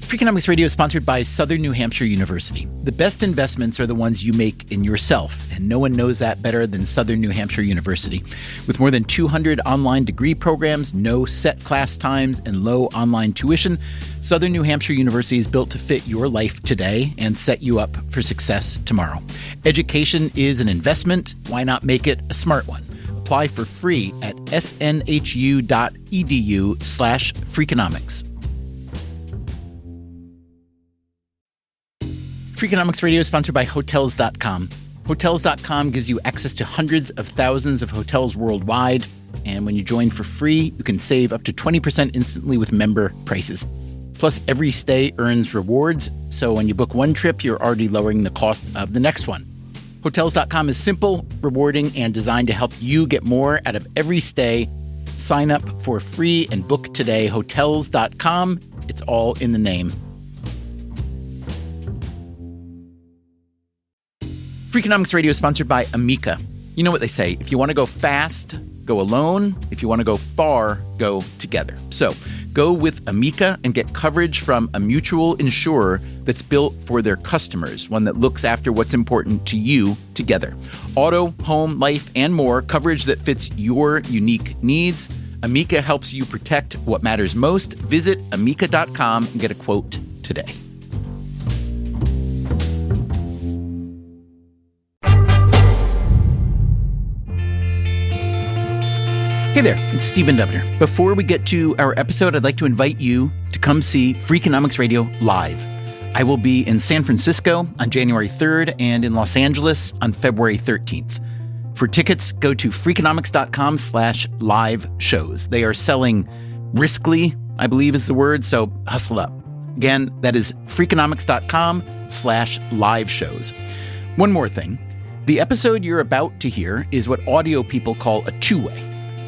Freakonomics Radio is sponsored by Southern New Hampshire University. The best investments are the ones you make in yourself, and no one knows that better than Southern New Hampshire University. With more than 200 online degree programs, no set class times, and low online tuition, Southern New Hampshire University is built to fit your life today and set you up for success tomorrow. Education is an investment. Why not make it a smart one? Apply for free at snhu.edu/Freakonomics. Freakonomics Radio is sponsored by Hotels.com. Hotels.com gives you access to hundreds of thousands of hotels worldwide. And when you join for free, you can save up to 20% instantly with member prices. Plus, every stay earns rewards. So when you book one trip, you're already lowering the cost of the next one. Hotels.com is simple, rewarding, and designed to help you get more out of every stay. Sign up for free and book today. Hotels.com. It's all in the name. Freakonomics Radio is sponsored by Amica. You know what they say, if you want to go fast, go alone. If you want to go far, go together. So go with Amica and get coverage from a mutual insurer that's built for their customers, one that looks after what's important to you together. Auto, home, life, and more, coverage that fits your unique needs. Amica helps you protect what matters most. Visit amica.com and get a quote today. Hey there, it's Stephen Dubner. Before we get to our episode, I'd like to invite you to come see Freakonomics Radio live. I will be in San Francisco on January 3rd and in Los Angeles on February 13th. For tickets, go to freakonomics.com/live shows. They are selling briskly, I believe is the word, so hustle up. Again, that is freakonomics.com/live shows. One more thing. The episode you're about to hear is what audio people call a two-way,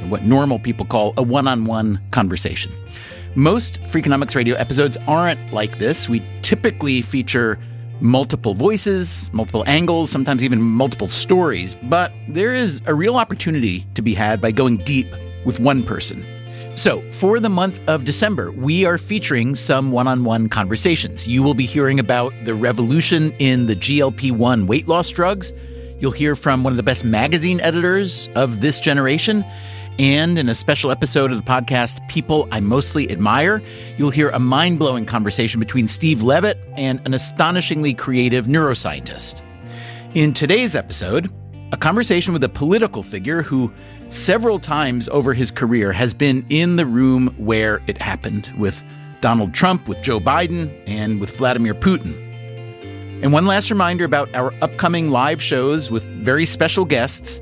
what normal people call a one-on-one conversation. Most Freakonomics Radio episodes aren't like this. We typically feature multiple voices, multiple angles, sometimes even multiple stories, but there is a real opportunity to be had by going deep with one person. So, for the month of December, we are featuring some one-on-one conversations. You will be hearing about the revolution in the GLP-1 weight loss drugs. You'll hear from one of the best magazine editors of this generation. And in a special episode of the podcast, People I Mostly Admire, you'll hear a mind-blowing conversation between Steve Levitt and an astonishingly creative neuroscientist. In today's episode, a conversation with a political figure who several times over his career has been in the room where it happened, with Donald Trump, with Joe Biden, and with Vladimir Putin. And one last reminder about our upcoming live shows with very special guests: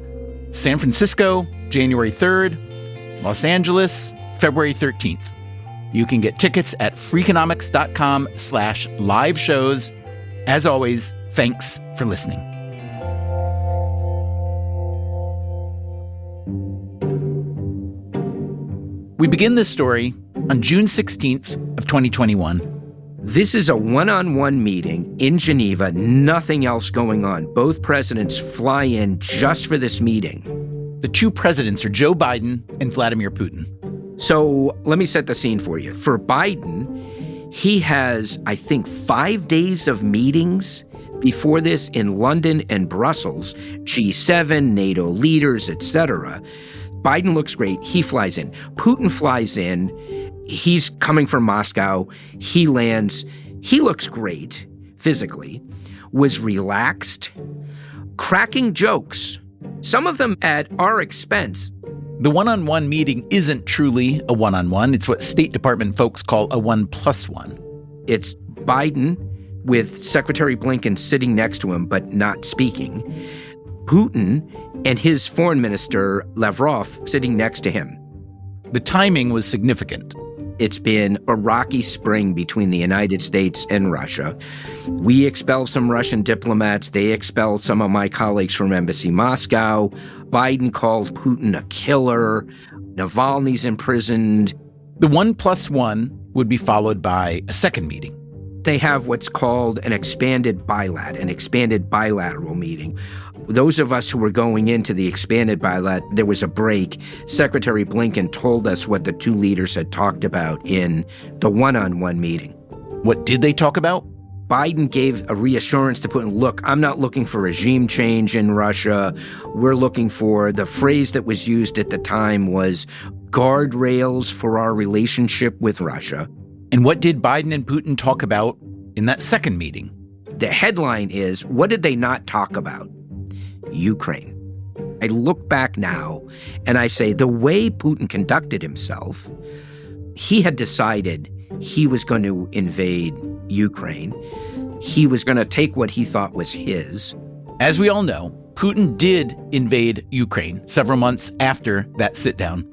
San Francisco, January 3rd, Los Angeles, February 13th. You can get tickets at freakonomics.com/live shows. As always, thanks for listening. We begin this story on June 16th of 2021. This is a one-on-one meeting in Geneva, nothing else going on. Both presidents fly in just for this meeting. The two presidents are Joe Biden and Vladimir Putin. So let me set the scene for you. For Biden, he has, I think, 5 days of meetings before this in London and Brussels, G7, NATO leaders, etc. Biden looks great. He flies in. Putin flies in. He's coming from Moscow. He lands. He looks great physically, was relaxed, cracking jokes, some of them at our expense. The one-on-one meeting isn't truly a one-on-one. It's what State Department folks call a 1+1. It's Biden with Secretary Blinken sitting next to him but not speaking. Putin and his foreign minister, Lavrov, sitting next to him. The timing was significant. It's been a rocky spring between the United States and Russia. We expelled some Russian diplomats. They expelled some of my colleagues from Embassy Moscow. Biden called Putin a killer. Navalny's imprisoned. The 1+1 would be followed by a second meeting. They have what's called an expanded bilateral meeting. Those of us who were going into the expanded bilateral, there was a break. Secretary Blinken told us what the two leaders had talked about in the one-on-one meeting. What did they talk about? Biden gave a reassurance to Putin, look, I'm not looking for regime change in Russia. We're looking for, the phrase that was used at the time was guardrails for our relationship with Russia. And what did Biden and Putin talk about in that second meeting? The headline is, what did they not talk about? Ukraine. I look back now and I say the way Putin conducted himself, he had decided he was going to invade Ukraine. He was going to take what he thought was his. As we all know, Putin did invade Ukraine several months after that sit-down.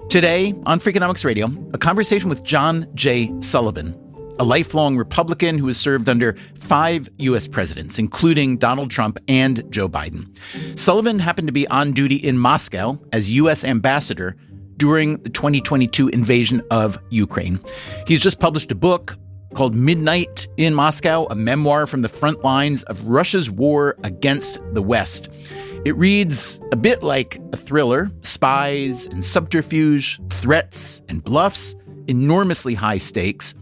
Today on Freakonomics Radio, a conversation with John J. Sullivan, a lifelong Republican who has served under 5 U.S. presidents, including Donald Trump and Joe Biden. Sullivan happened to be on duty in Moscow as U.S. ambassador during the 2022 invasion of Ukraine. He's just published a book called Midnight in Moscow, a memoir from the front lines of Russia's war against the West. It reads a bit like a thriller: spies and subterfuge, threats and bluffs, enormously high stakes.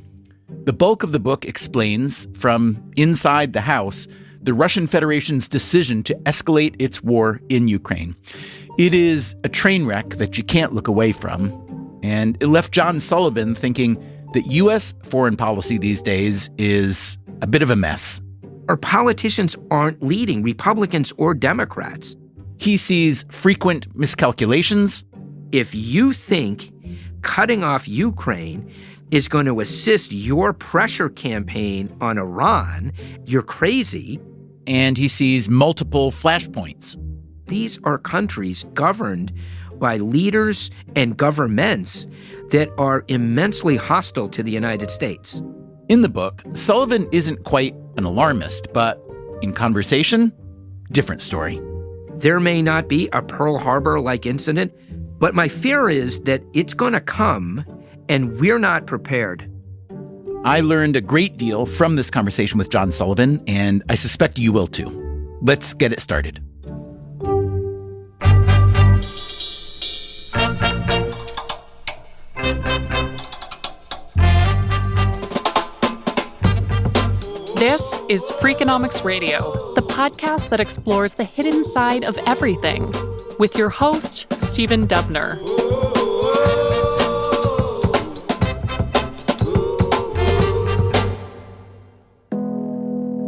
The bulk of the book explains, from inside the house, the Russian Federation's decision to escalate its war in Ukraine. It is a train wreck that you can't look away from, and it left John Sullivan thinking that U.S. foreign policy these days is a bit of a mess. Our politicians aren't leading, Republicans or Democrats. He sees frequent miscalculations. If you think cutting off Ukraine is going to assist your pressure campaign on Iran, you're crazy. And he sees multiple flashpoints. These are countries governed by leaders and governments that are immensely hostile to the United States. In the book, Sullivan isn't quite an alarmist, but in conversation, different story. There may not be a Pearl Harbor-like incident, but my fear is that it's going to come and we're not prepared. I learned a great deal from this conversation with John Sullivan, and I suspect you will too. Let's get it started. This is Freakonomics Radio, the podcast that explores the hidden side of everything, with your host, Stephen Dubner.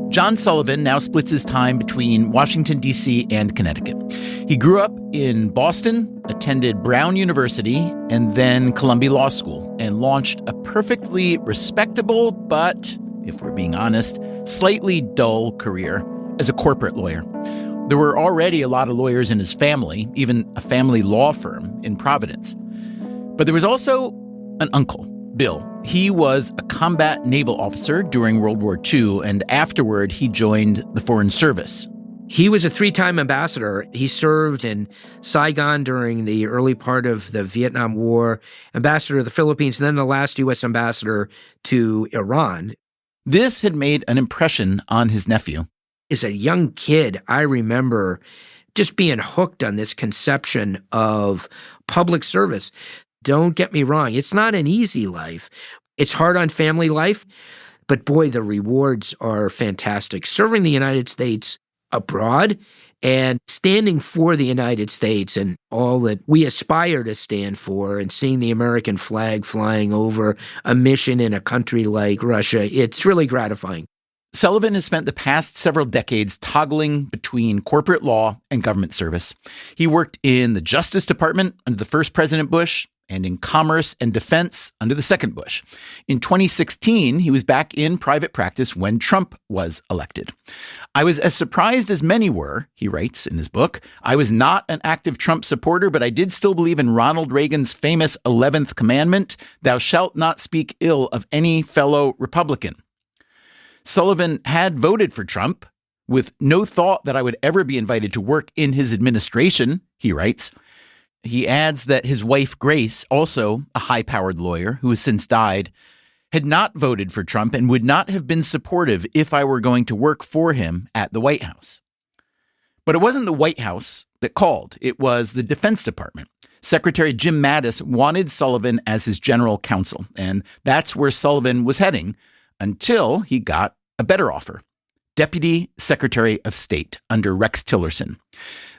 John Sullivan now splits his time between Washington, D.C. and Connecticut. He grew up in Boston, attended Brown University, and then Columbia Law School, and launched a perfectly respectable, but, if we're being honest, slightly dull career as a corporate lawyer. There were already a lot of lawyers in his family, even a family law firm in Providence. But there was also an uncle, Bill. He was a combat naval officer during World War II, and afterward he joined the Foreign Service. He was a 3-time ambassador. He served in Saigon during the early part of the Vietnam War, ambassador to the Philippines, and then the last U.S. ambassador to Iran. This had made an impression on his nephew. As a young kid, I remember just being hooked on this conception of public service. Don't get me wrong, it's not an easy life. It's hard on family life, but boy, the rewards are fantastic. Serving the United States abroad and standing for the United States and all that we aspire to stand for, and seeing the American flag flying over a mission in a country like Russia, it's really gratifying. Sullivan has spent the past several decades toggling between corporate law and government service. He worked in the Justice Department under the first President Bush and in Commerce and Defense under the second Bush. In 2016, he was back in private practice when Trump was elected. I was as surprised as many were, he writes in his book. I was not an active Trump supporter, but I did still believe in Ronald Reagan's famous 11th commandment, thou shalt not speak ill of any fellow Republican. Sullivan had voted for Trump with no thought that I would ever be invited to work in his administration, he writes. He adds that his wife, Grace, also a high-powered lawyer who has since died, had not voted for Trump and would not have been supportive if I were going to work for him at the White House. But it wasn't the White House that called. It was the Defense Department. Secretary Jim Mattis wanted Sullivan as his general counsel, and that's where Sullivan was heading until he got a better offer. Deputy Secretary of State under Rex Tillerson.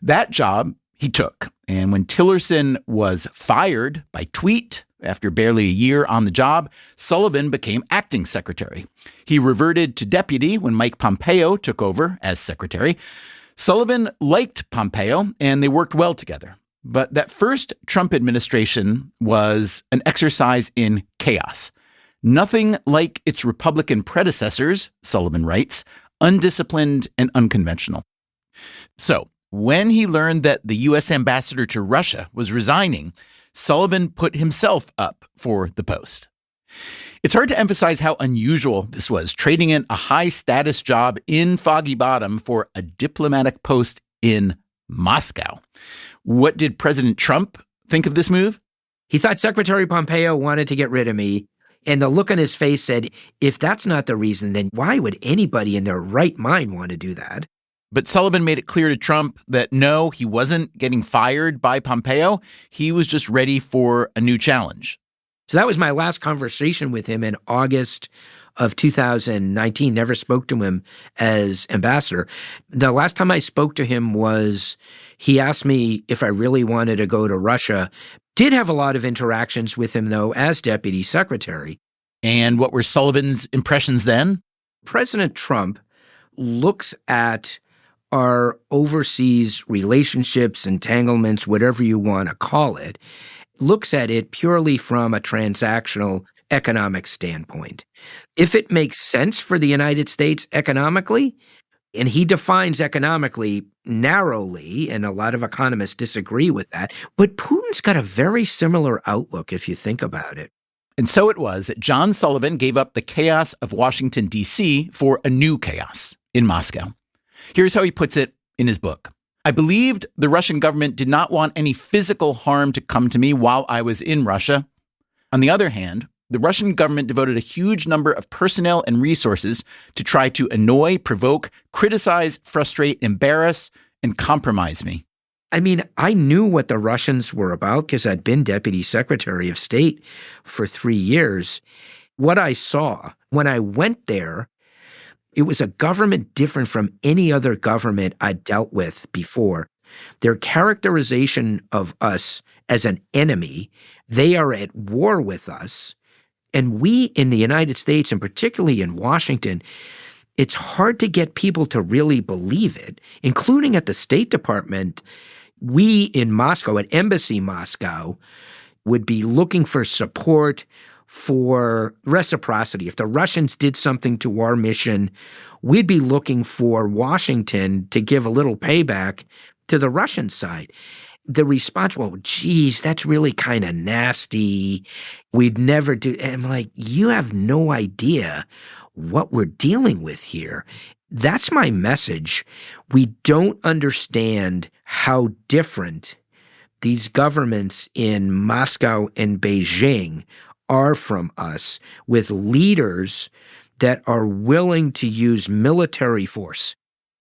That job he took. And when Tillerson was fired by tweet after barely a year on the job, Sullivan became acting secretary. He reverted to deputy when Mike Pompeo took over as secretary. Sullivan liked Pompeo, and they worked well together. But that first Trump administration was an exercise in chaos. Nothing like its Republican predecessors, Sullivan writes, undisciplined and unconventional. So, when he learned that the U.S. ambassador to Russia was resigning, Sullivan put himself up for the post. It's hard to emphasize how unusual this was, trading in a high-status job in Foggy Bottom for a diplomatic post in Moscow. What did President Trump think of this move? He thought Secretary Pompeo wanted to get rid of me. And the look on his face said, if that's not the reason, then why would anybody in their right mind want to do that? But Sullivan made it clear to Trump that no, he wasn't getting fired by Pompeo. He was just ready for a new challenge. So that was my last conversation with him in August of 2019. Never spoke to him as ambassador. The last time I spoke to him was he asked me if I really wanted to go to Russia. Did have a lot of interactions with him, though, as deputy secretary. And what were Sullivan's impressions then? President Trump looks at our overseas relationships, entanglements, whatever you want to call it, looks at it purely from a transactional economic standpoint. If it makes sense for the United States economically, and he defines economically narrowly, and a lot of economists disagree with that, but Putin's got a very similar outlook if you think about it. And so it was that John Sullivan gave up the chaos of Washington, D.C. for a new chaos in Moscow. Here's how he puts it in his book. I believed the Russian government did not want any physical harm to come to me while I was in Russia. On the other hand, the Russian government devoted a huge number of personnel and resources to try to annoy, provoke, criticize, frustrate, embarrass, and compromise me. I mean, I knew what the Russians were about because I'd been Deputy Secretary of State for 3 years. What I saw when I went there, it was a government different from any other government I'd dealt with before. Their characterization of us as an enemy, they are at war with us. And we in the United States, and particularly in Washington, it's hard to get people to really believe it, including at the State Department. We in Moscow, at Embassy Moscow, would be looking for support for reciprocity. If the Russians did something to our mission, we'd be looking for Washington to give a little payback to the Russian side. The response, well, geez, that's really kind of nasty. We'd never do. And I'm like, you have no idea what we're dealing with here. That's my message. We don't understand how different these governments in Moscow and Beijing are from us, with leaders that are willing to use military force.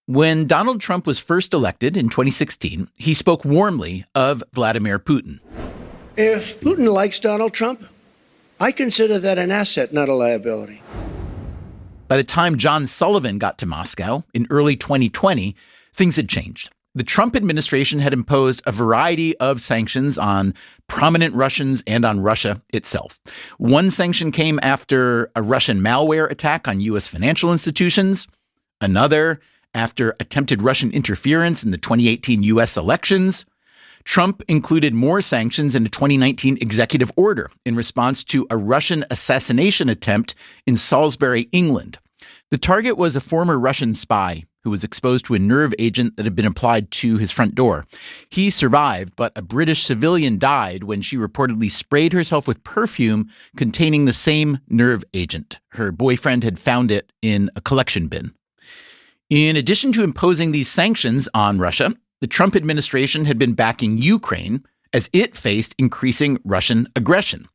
When Donald Trump was first elected in 2016, he spoke warmly of Vladimir Putin. If Putin likes Donald Trump, I consider that an asset, not a liability. By the time John Sullivan got to Moscow in early 2020, things had changed. The Trump administration had imposed a variety of sanctions on prominent Russians and on Russia itself. One sanction came after a Russian malware attack on U.S. financial institutions. Another after attempted Russian interference in the 2018 U.S. elections. Trump included more sanctions in a 2019 executive order in response to a Russian assassination attempt in Salisbury, England. The target was a former Russian spy who was exposed to a nerve agent that had been applied to his front door. He survived, but a British civilian died when she reportedly sprayed herself with perfume containing the same nerve agent. Her boyfriend had found it in a collection bin. In addition to imposing these sanctions on Russia, the Trump administration had been backing Ukraine as it faced increasing Russian aggression.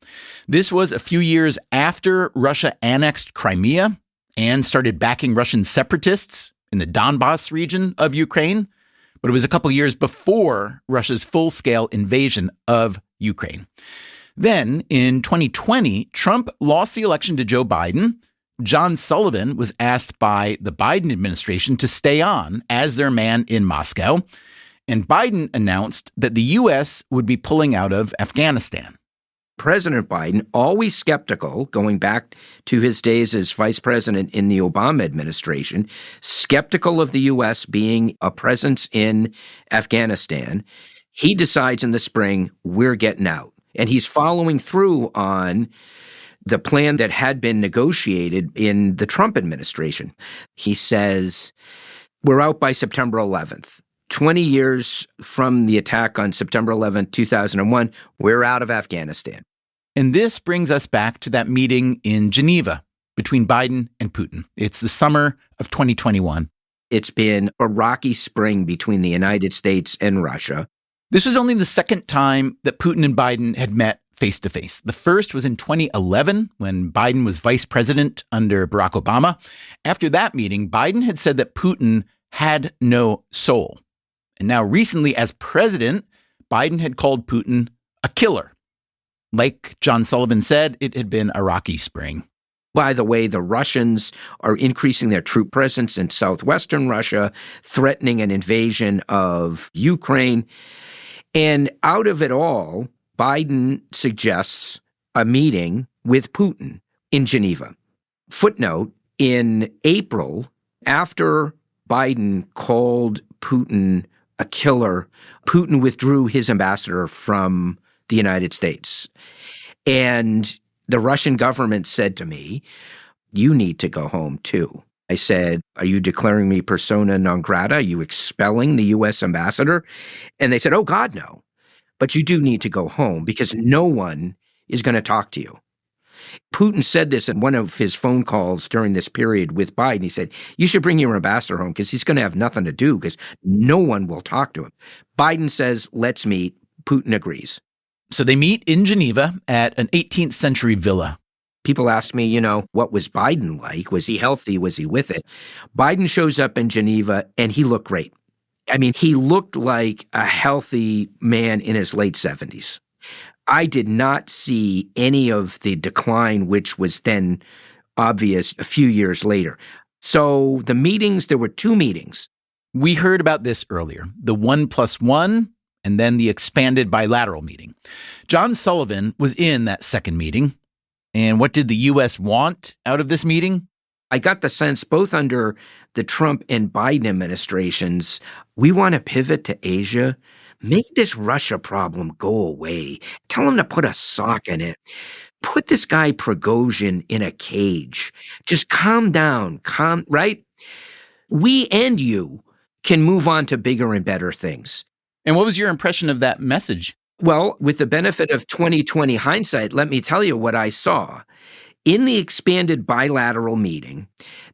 This was a few years after Russia annexed Crimea and started backing Russian separatists in the Donbass region of Ukraine, but it was a couple years before Russia's full-scale invasion of Ukraine. Then, in 2020, Trump lost the election to Joe Biden. John Sullivan was asked by the Biden administration to stay on as their man in Moscow, and Biden announced that the U.S. would be pulling out of Afghanistan. President Biden, always skeptical, going back to his days as vice president in the Obama administration, skeptical of the U.S. being a presence in Afghanistan, he decides in the spring, we're getting out. And he's following through on the plan that had been negotiated in the Trump administration. He says, we're out by September 11th. 20 years from the attack on September 11th, 2001, we're out of Afghanistan. And this brings us back to that meeting in Geneva between Biden and Putin. It's the summer of 2021. It's been a rocky spring between the United States and Russia. This was only the second time that Putin and Biden had met face-to-face. The first was in 2011 when Biden was vice president under Barack Obama. After that meeting, Biden had said that Putin had no soul. And now recently, as president, Biden had called Putin a killer. Like John Sullivan said, it had been a rocky spring. By the way, the Russians are increasing their troop presence in southwestern Russia, threatening an invasion of Ukraine. And out of it all, Biden suggests a meeting with Putin in Geneva. Footnote, in April, after Biden called Putin a killer, Putin withdrew his ambassador from the United States. And the Russian government said to me, you need to go home too. I said, are you declaring me persona non grata? Are you expelling the U.S. ambassador? And they said, oh, God, no. But you do need to go home because no one is going to talk to you. Putin said this in one of his phone calls during this period with Biden. He said, you should bring your ambassador home because he's going to have nothing to do because no one will talk to him. Biden says, let's meet. Putin agrees. So they meet in Geneva at an 18th century villa. People ask me, what was Biden like? Was he healthy? Was he with it? Biden shows up in Geneva and he looked great. I mean, he looked like a healthy man in his late 70s. I did not see any of the decline, which was then obvious a few years later. So the meetings, there were two meetings. We heard about this earlier, the 1+1 and then the expanded bilateral meeting. John Sullivan was in that second meeting. And what did the U.S. want out of this meeting? I got the sense both under the Trump and Biden administrations, we want to pivot to Asia. Make this Russia problem go away. Tell them to put a sock in it. Put this guy Prigozhin in a cage. Just calm down, right? We and you can move on to bigger and better things. And what was your impression of that message? Well, with the benefit of 2020 hindsight, let me tell you what I saw. In the expanded bilateral meeting,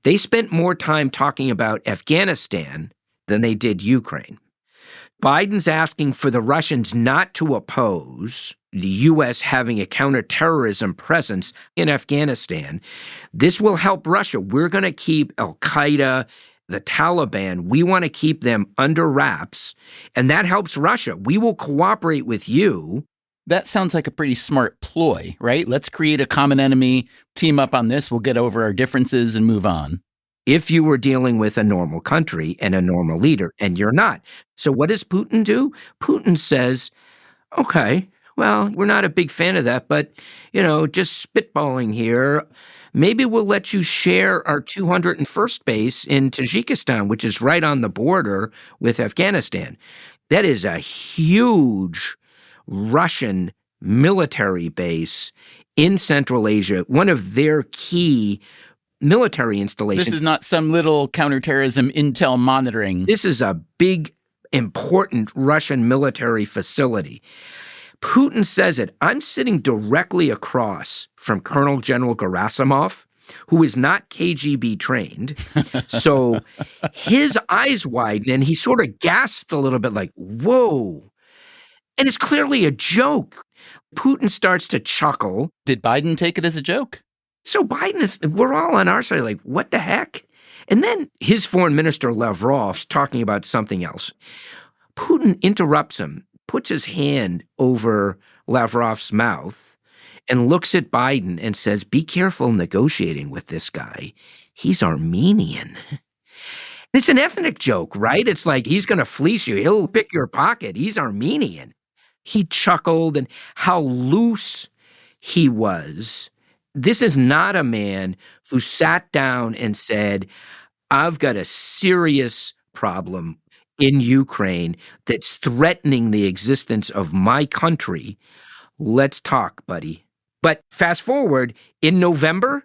they spent more time talking about Afghanistan than they did Ukraine. Biden's asking for the Russians not to oppose the U.S. having a counterterrorism presence in Afghanistan. This will help Russia. We're going to keep al-Qaeda, the Taliban, we want to keep them under wraps, and that helps Russia. We will cooperate with you. That sounds like a pretty smart ploy, right? Let's create a common enemy, team up on this, we'll get over our differences and move on. If you were dealing with a normal country and a normal leader, and you're not. So what does Putin do? Putin says, okay, well, we're not a big fan of that, but, just spitballing here. Maybe we'll let you share our 201st base in Tajikistan, which is right on the border with Afghanistan. That is a huge Russian military base in Central Asia, one of their key military installations. This is not some little counterterrorism intel monitoring. This is a big, important Russian military facility. Putin says it. I'm sitting directly across from Colonel General Gerasimov, who is not KGB trained. So his eyes widen and he sort of gasped a little bit like, whoa. And it's clearly a joke. Putin starts to chuckle. Did Biden take it as a joke? So we're all on our side like, what the heck? And then his foreign minister Lavrov's talking about something else. Putin interrupts him, puts his hand over Lavrov's mouth, and looks at Biden and says, be careful negotiating with this guy. He's Armenian. It's an ethnic joke, right? It's like, he's going to fleece you. He'll pick your pocket. He's Armenian. He chuckled, and how loose he was. This is not a man who sat down and said, I've got a serious problem in Ukraine that's threatening the existence of my country. Let's talk, buddy. But fast forward, in November,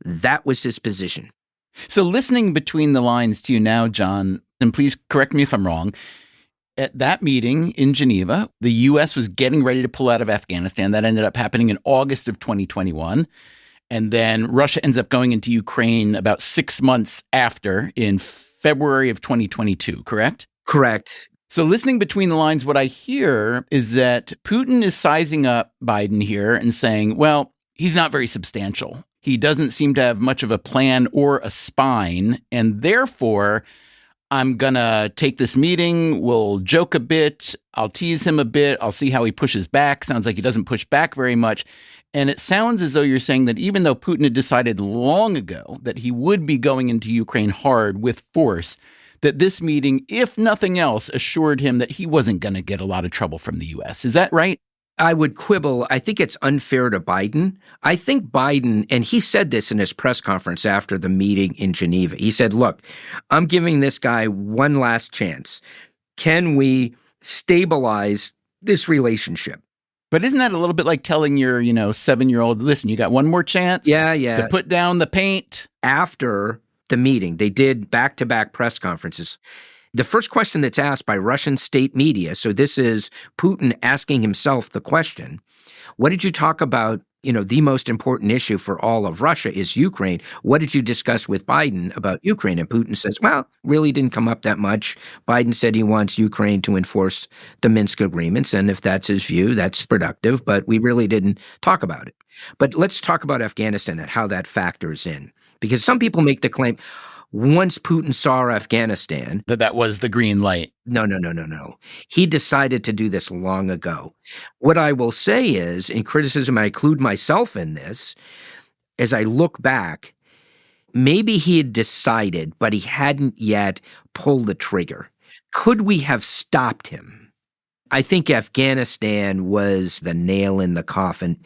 that was his position. So listening between the lines to you now, John, and please correct me if I'm wrong, at that meeting in Geneva, the U.S. was getting ready to pull out of Afghanistan. That ended up happening in August of 2021. And then Russia ends up going into Ukraine about 6 months after, in February of 2022, correct? Correct. So listening between the lines, what I hear is that Putin is sizing up Biden here and saying, well, he's not very substantial. He doesn't seem to have much of a plan or a spine, and therefore I'm going to take this meeting, we'll joke a bit, I'll tease him a bit, I'll see how he pushes back. Sounds like he doesn't push back very much. And it sounds as though you're saying that even though Putin had decided long ago that he would be going into Ukraine hard with force, that this meeting, if nothing else, assured him that he wasn't going to get a lot of trouble from the U.S. Is that right? I would quibble. I think it's unfair to Biden. I think Biden, and he said this in his press conference after the meeting in Geneva, he said, look, I'm giving this guy one last chance. Can we stabilize this relationship? But isn't that a little bit like telling your, 7-year-old, listen, you got one more chance to put down the paint? After the meeting, they did back-to-back press conferences. The first question that's asked by Russian state media, so this is Putin asking himself the question, what did you talk about, the most important issue for all of Russia is Ukraine. What did you discuss with Biden about Ukraine? And Putin says, well, really didn't come up that much. Biden said he wants Ukraine to enforce the Minsk agreements. And if that's his view, that's productive, but we really didn't talk about it. But let's talk about Afghanistan and how that factors in. Because some people make the claim, once Putin saw Afghanistan, that was the green light. No. He decided to do this long ago. What I will say is, in criticism, I include myself in this, as I look back, maybe he had decided, but he hadn't yet pulled the trigger. Could we have stopped him? I think Afghanistan was the nail in the coffin.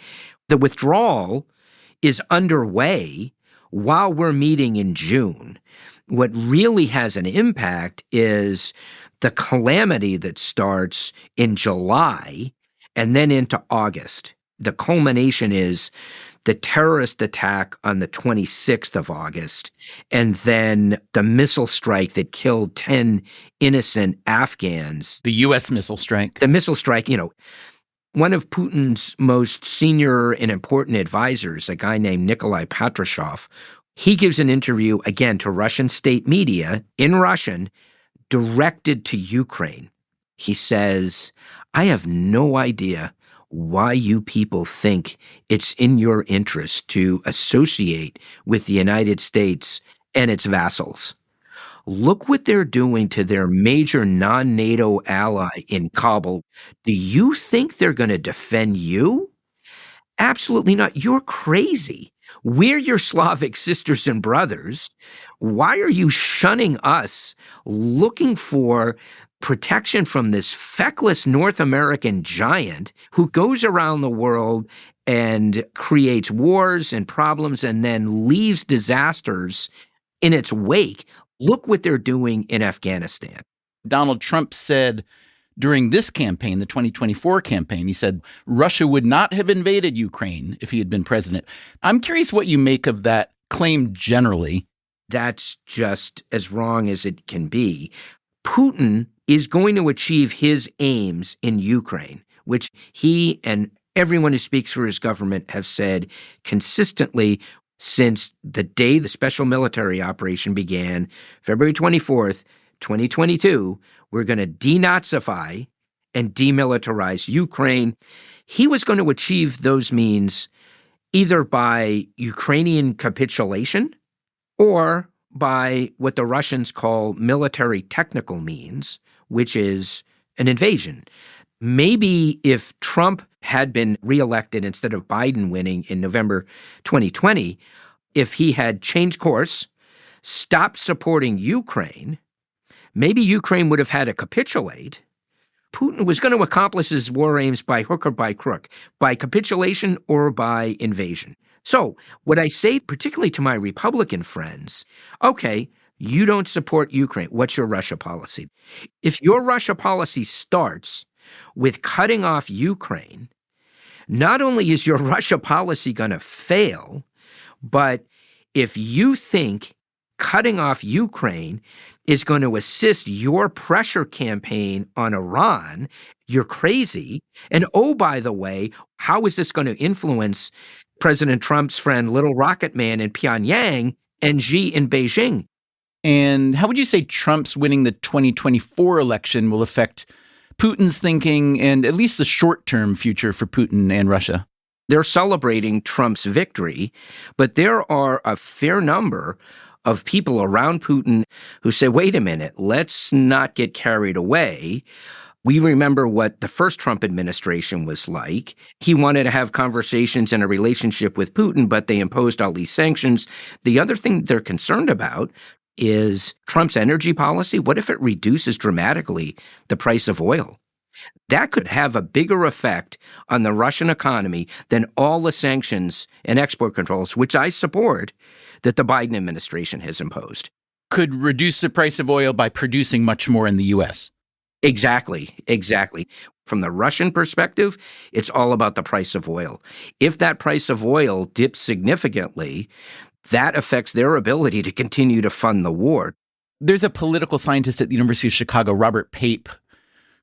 The withdrawal is underway while we're meeting in June. What really has an impact is the calamity that starts in July and then into August. The culmination is the terrorist attack on the 26th of August, and then the missile strike that killed 10 innocent Afghans. The U.S. missile strike. The missile strike, one of Putin's most senior and important advisors, a guy named Nikolai Patrushev, he gives an interview, again, to Russian state media in Russian, directed to Ukraine. He says, I have no idea why you people think it's in your interest to associate with the United States and its vassals. Look what they're doing to their major non-NATO ally in Kabul. Do you think they're going to defend you? Absolutely not. You're crazy. We're your Slavic sisters and brothers. Why are you shunning us, looking for protection from this feckless North American giant who goes around the world and creates wars and problems and then leaves disasters in its wake? Look what they're doing in Afghanistan. Donald Trump said during this campaign, the 2024 campaign, he said Russia would not have invaded Ukraine if he had been president. I'm curious what you make of that claim generally. That's just as wrong as it can be. Putin is going to achieve his aims in Ukraine, which he and everyone who speaks for his government have said consistently since the day the special military operation began, February 24th, 2022, we're going to denazify and demilitarize Ukraine. He was going to achieve those means either by Ukrainian capitulation or by what the Russians call military technical means, which is an invasion. Maybe if Trump had been reelected instead of Biden winning in November 2020, if he had changed course, stopped supporting Ukraine, maybe Ukraine would have had to capitulate. Putin was going to accomplish his war aims by hook or by crook, by capitulation or by invasion. So what I say, particularly to my Republican friends, okay, you don't support Ukraine. What's your Russia policy? If your Russia policy starts with cutting off Ukraine, not only is your Russia policy going to fail, but if you think cutting off Ukraine is going to assist your pressure campaign on Iran, you're crazy. And oh, by the way, how is this going to influence President Trump's friend Little Rocket Man in Pyongyang and Xi in Beijing? And how would you say Trump's winning the 2024 election will affect Putin's thinking and at least the short-term future for Putin and Russia? They're celebrating Trump's victory, but there are a fair number of people around Putin who say, wait a minute, let's not get carried away. We remember what the first Trump administration was like. He wanted to have conversations and a relationship with Putin, but they imposed all these sanctions. The other thing they're concerned about is Trump's energy policy. What if it reduces dramatically the price of oil? That could have a bigger effect on the Russian economy than all the sanctions and export controls, which I support, that the Biden administration has imposed. Could reduce the price of oil by producing much more in the U.S. Exactly. From the Russian perspective, it's all about the price of oil. If that price of oil dips significantly, that affects their ability to continue to fund the war. There's a political scientist at the University of Chicago, Robert Pape,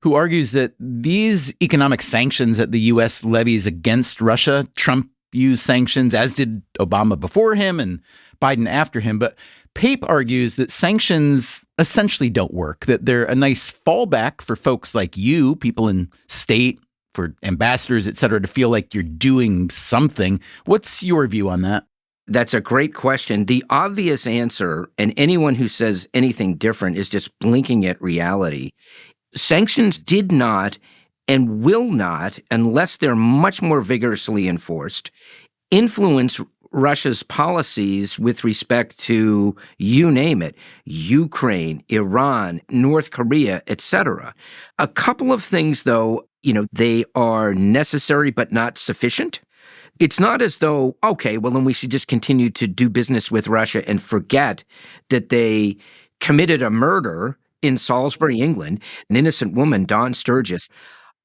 who argues that these economic sanctions that the U.S. levies against Russia, Trump used sanctions, as did Obama before him and Biden after him. But Pape argues that sanctions essentially don't work, that they're a nice fallback for folks like you, people in state, for ambassadors, et cetera, to feel like you're doing something. What's your view on that? That's a great question. The obvious answer, and anyone who says anything different is just blinking at reality. Sanctions did not and will not, unless they're much more vigorously enforced, influence Russia's policies with respect to, you name it, Ukraine, Iran, North Korea, etc. A couple of things, though, they are necessary but not sufficient. It's not as though, okay, well, then we should just continue to do business with Russia and forget that they committed a murder in Salisbury, England, an innocent woman, Dawn Sturgis.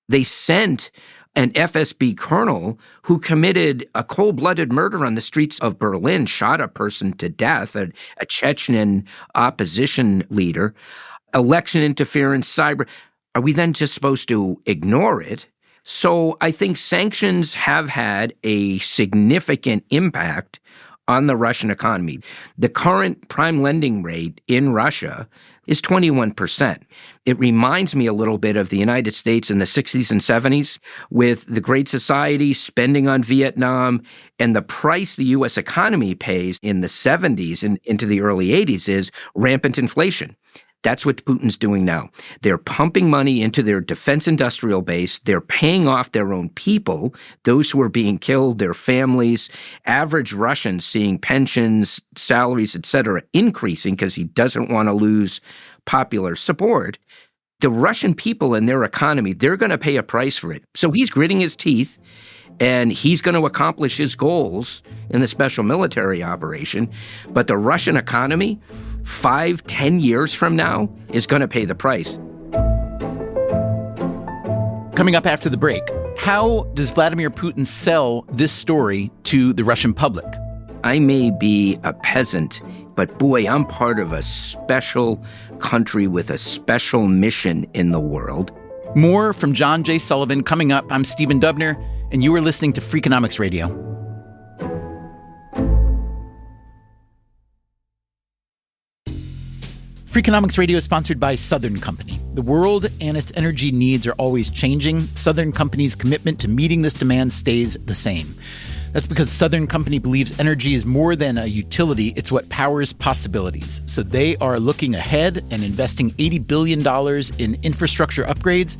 They sent an FSB colonel who committed a cold-blooded murder on the streets of Berlin, shot a person to death, a Chechen opposition leader, election interference, cyber. Are we then just supposed to ignore it? So I think sanctions have had a significant impact on the Russian economy. The current prime lending rate in Russia is 21%. It reminds me a little bit of the United States in the 60s and 70s with the Great Society, spending on Vietnam, and the price the U.S. economy pays in the 70s and into the early 80s is rampant inflation. That's what Putin's doing now. They're pumping money into their defense industrial base. They're paying off their own people, those who are being killed, their families, average Russians seeing pensions, salaries, etc., increasing because he doesn't want to lose popular support. The Russian people and their economy, they're going to pay a price for it. So he's gritting his teeth, and he's going to accomplish his goals in the special military operation. But the Russian economy, 5-10 years from now, is going to pay the price. Coming up after the break, how does Vladimir Putin sell this story to the Russian public? I may be a peasant, but boy, I'm part of a special country with a special mission in the world. More from John J. Sullivan coming up. I'm Stephen Dubner, and you are listening to Freakonomics Radio. Freakonomics Radio is sponsored by Southern Company. The world and its energy needs are always changing. Southern Company's commitment to meeting this demand stays the same. That's because Southern Company believes energy is more than a utility, it's what powers possibilities. So they are looking ahead and investing $80 billion in infrastructure upgrades,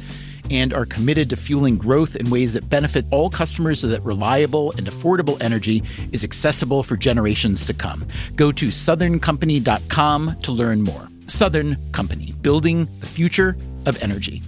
and are committed to fueling growth in ways that benefit all customers so that reliable and affordable energy is accessible for generations to come. Go to southerncompany.com to learn more. Southern Company, building the future of energy.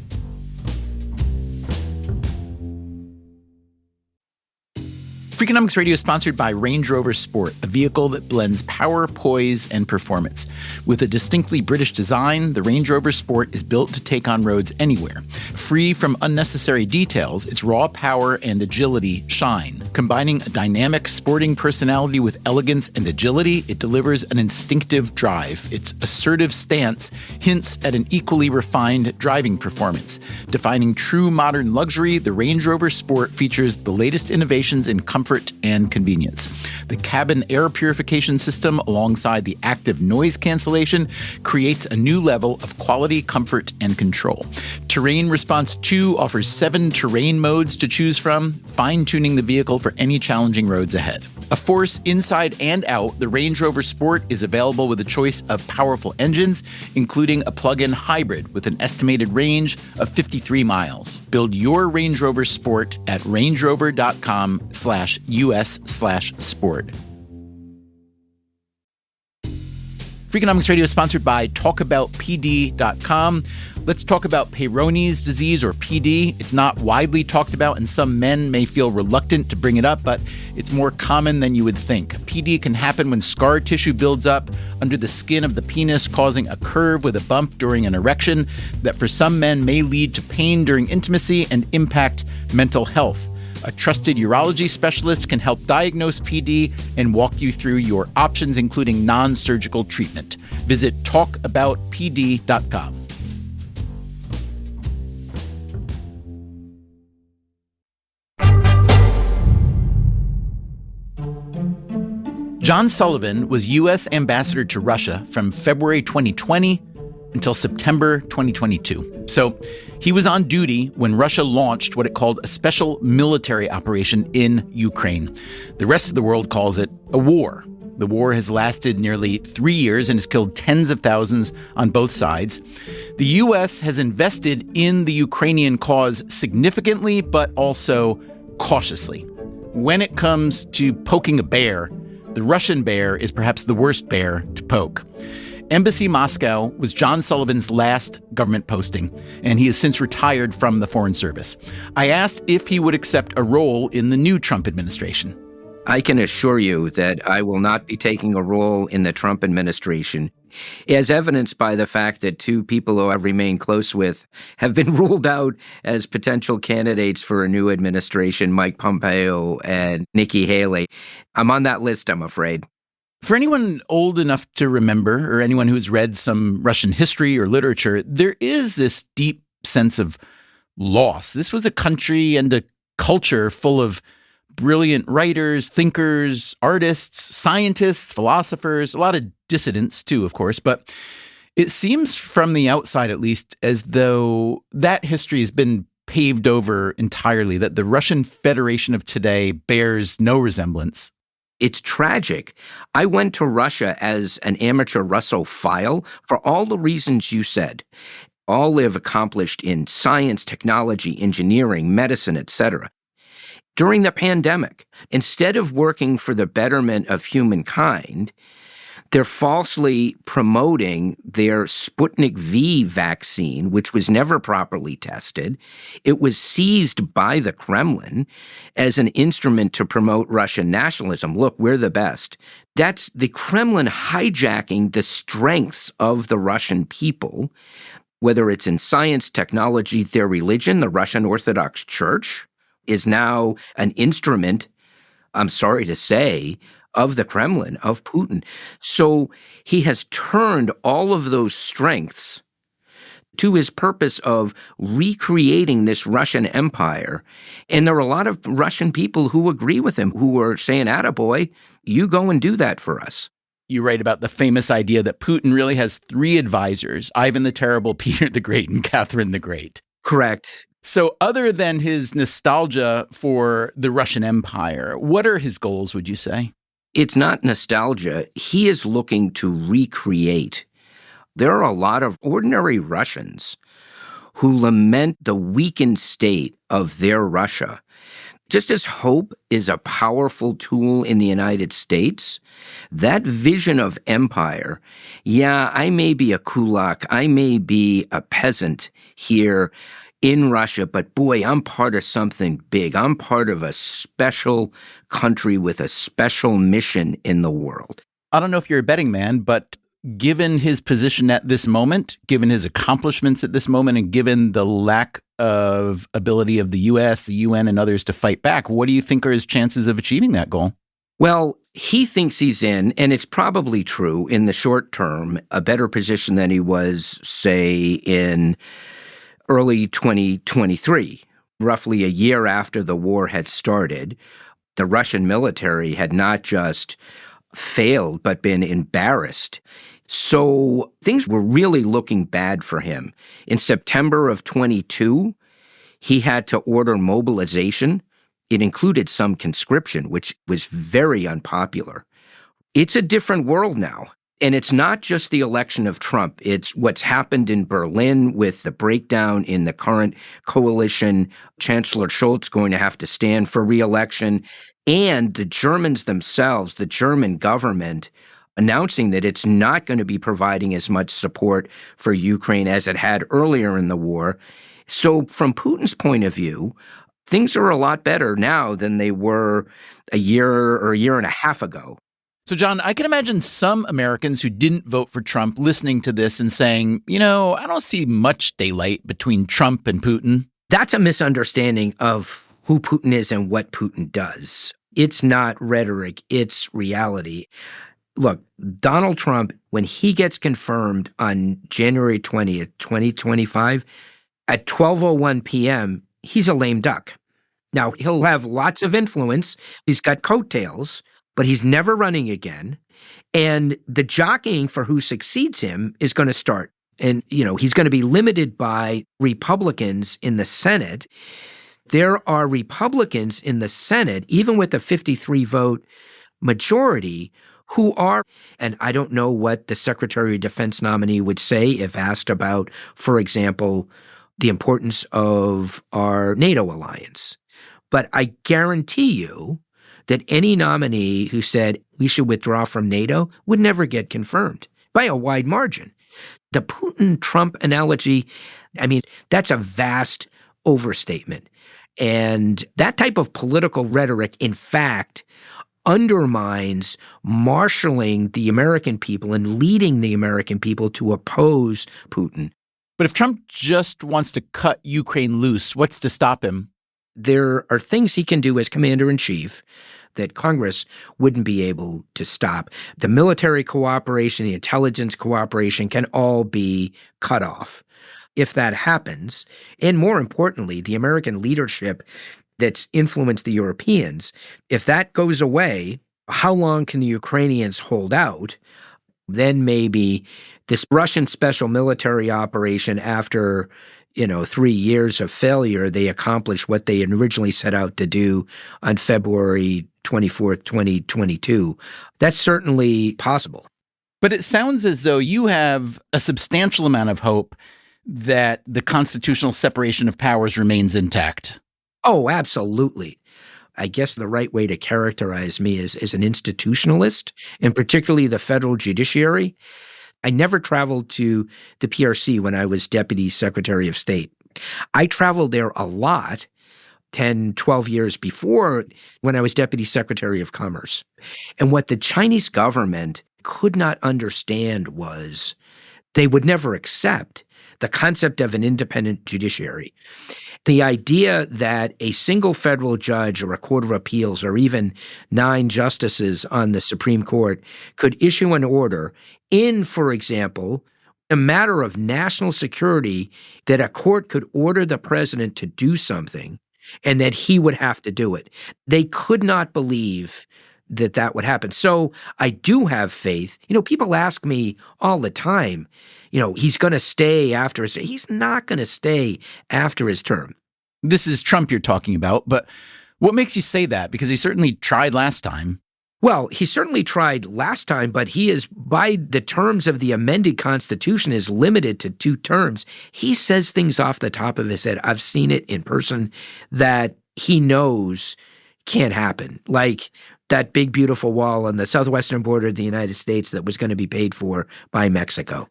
Freakonomics Radio is sponsored by Range Rover Sport, a vehicle that blends power, poise, and performance. With a distinctly British design, the Range Rover Sport is built to take on roads anywhere. Free from unnecessary details, its raw power and agility shine. Combining a dynamic sporting personality with elegance and agility, it delivers an instinctive drive. Its assertive stance hints at an equally refined driving performance. Defining true modern luxury, the Range Rover Sport features the latest innovations in comfort and convenience. The cabin air purification system, alongside the active noise cancellation, creates a new level of quality, comfort, and control. Terrain Response 2 offers 7 terrain modes to choose from, fine-tuning the vehicle for any challenging roads ahead. A force inside and out, the Range Rover Sport is available with a choice of powerful engines, including a plug-in hybrid with an estimated range of 53 miles. Build your Range Rover Sport at rangerover.com/US/sport. Freakonomics Radio is sponsored by TalkAboutPD.com. Let's talk about Peyronie's disease, or PD. It's not widely talked about, and some men may feel reluctant to bring it up, but it's more common than you would think. PD can happen when scar tissue builds up under the skin of the penis, causing a curve with a bump during an erection that for some men may lead to pain during intimacy and impact mental health. A trusted urology specialist can help diagnose PD and walk you through your options, including non-surgical treatment. Visit talkaboutpd.com. John Sullivan was U.S. ambassador to Russia from February 2020 until September 2022. So he was on duty when Russia launched what it called a special military operation in Ukraine. The rest of the world calls it a war. The war has lasted nearly 3 years and has killed tens of thousands on both sides. The U.S. has invested in the Ukrainian cause significantly, but also cautiously. When it comes to poking a bear, the Russian bear is perhaps the worst bear to poke. Embassy Moscow was John Sullivan's last government posting, and he has since retired from the Foreign Service. I asked if he would accept a role in the new Trump administration. I can assure you that I will not be taking a role in the Trump administration, as evidenced by the fact that 2 people who I've remained close with have been ruled out as potential candidates for a new administration, Mike Pompeo and Nikki Haley. I'm on that list, I'm afraid. For anyone old enough to remember, or anyone who's read some Russian history or literature, there is this deep sense of loss. This was a country and a culture full of brilliant writers, thinkers, artists, scientists, philosophers, a lot of dissidents too, of course. But it seems from the outside, at least, as though that history has been paved over entirely, that the Russian Federation of today bears no resemblance. It's tragic. I went to Russia as an amateur Russophile for all the reasons you said. All they've accomplished in science, technology, engineering, medicine, etc. During the pandemic, instead of working for the betterment of humankind, they're falsely promoting their Sputnik V vaccine, which was never properly tested. It was seized by the Kremlin as an instrument to promote Russian nationalism. Look, we're the best. That's the Kremlin hijacking the strengths of the Russian people, whether it's in science, technology, their religion. The Russian Orthodox Church is now an instrument, I'm sorry to say, of the Kremlin, of Putin. So he has turned all of those strengths to his purpose of recreating this Russian empire. And there are a lot of Russian people who agree with him, who are saying, attaboy, you go and do that for us. You write about the famous idea that Putin really has 3 advisors, Ivan the Terrible, Peter the Great, and Catherine the Great. Correct. So other than his nostalgia for the Russian Empire, what are his goals, would you say? It's not nostalgia. He is looking to recreate. There are a lot of ordinary Russians who lament the weakened state of their Russia. Just as hope is a powerful tool in the United States, that vision of empire, yeah, I may be a kulak, I may be a peasant here in Russia, but boy, I'm part of something big. I'm part of a special country with a special mission in the world. I don't know if you're a betting man, but given his position at this moment, given his accomplishments at this moment, and given the lack of ability of the U.S., the UN, and others to fight back, what do you think are his chances of achieving that goal? Well, he thinks he's in, and it's probably true in the short term, a better position than he was, say, in early 2023, roughly a year after the war had started. The Russian military had not just failed, but been embarrassed. So things were really looking bad for him. In September of 22, he had to order mobilization. It included some conscription, which was very unpopular. It's a different world now. And it's not just the election of Trump. It's what's happened in Berlin with the breakdown in the current coalition, Chancellor Scholz going to have to stand for re-election, and the Germans themselves, the German government, announcing that it's not going to be providing as much support for Ukraine as it had earlier in the war. So from Putin's point of view, things are a lot better now than they were a year or a year and a half ago. So, John, I can imagine some Americans who didn't vote for Trump listening to this and saying, I don't see much daylight between Trump and Putin. That's a misunderstanding of who Putin is and what Putin does. It's not rhetoric, it's reality. Look, Donald Trump, when he gets confirmed on January 20th, 2025, at 12:01 p.m., he's a lame duck. Now, he'll have lots of influence. He's got coattails, but he's never running again. And the jockeying for who succeeds him is going to start. And, he's going to be limited by Republicans in the Senate. There are Republicans in the Senate, even with a 53-vote majority, who are, and I don't know what the Secretary of Defense nominee would say if asked about, for example, the importance of our NATO alliance. But I guarantee you that any nominee who said we should withdraw from NATO would never get confirmed by a wide margin. The Putin-Trump analogy, that's a vast overstatement. And that type of political rhetoric, in fact, undermines marshaling the American people and leading the American people to oppose Putin. But if Trump just wants to cut Ukraine loose, what's to stop him? There are things he can do as commander-in-chief that Congress wouldn't be able to stop. The military cooperation, the intelligence cooperation can all be cut off. If that happens, and more importantly, the American leadership that's influenced the Europeans, if that goes away, how long can the Ukrainians hold out? Then maybe this Russian special military operation, after 3 years of failure, they accomplished what they originally set out to do on February 24th, 2022. That's certainly possible. But it sounds as though you have a substantial amount of hope that the constitutional separation of powers remains intact. Oh, absolutely. I guess the right way to characterize me is an institutionalist, and particularly the federal judiciary. I never traveled to the PRC when I was Deputy Secretary of State. I traveled there a lot 10, 12 years before when I was Deputy Secretary of Commerce. And what the Chinese government could not understand was they would never accept the concept of an independent judiciary. The idea that a single federal judge or a court of appeals or even 9 justices on the Supreme Court could issue an order in, for example, a matter of national security, that a court could order the president to do something and that he would have to do it. They could not believe that that would happen. So I do have faith. People ask me all the time, he's going to stay after his term. He's not going to stay after his term. This is Trump you're talking about, but what makes you say that? Because he certainly tried last time. Well, he certainly tried last time, but he is, by the terms of the amended Constitution, is limited to 2 terms. He says things off the top of his head. I've seen it in person that he knows can't happen. Like that big, beautiful wall on the southwestern border of the United States that was going to be paid for by Mexico.